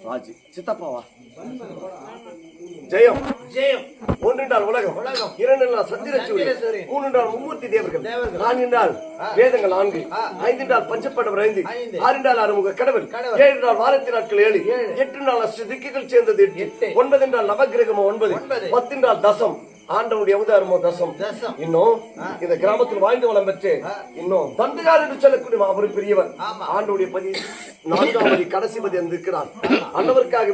ராஜி சித்தப்பாவா ஜெயம் ஜெயம் ஒன்றால் உலகம் இரண்டு நாள் சந்திரசூரி மூன்றால் மும்மூர்த்தி தேவர்கள் நான்கால் வேதங்கள் 4 5 பஞ்சப்படவர் 5 6 அறுமுக கடவுள் 7 வாரத்தி நாட்கள் 7 8 அஷ்ட திக்குகள் சேர்ந்தது 8 9 நவகிரகம் 9 10 தசம் ஆண்டவனுடைய அவதாரமோ தசம். இன்னும் இந்த கிராமத்தில் வாழ்ந்து வளம் பெற்று இன்னும் தந்தையார் என்று சொல்லக்கூடிய அவர் பெரியவர் ஆண்டவனுடைய 4ஆம் கடைசி பதி இருக்கிறார். அன்னவருக்காக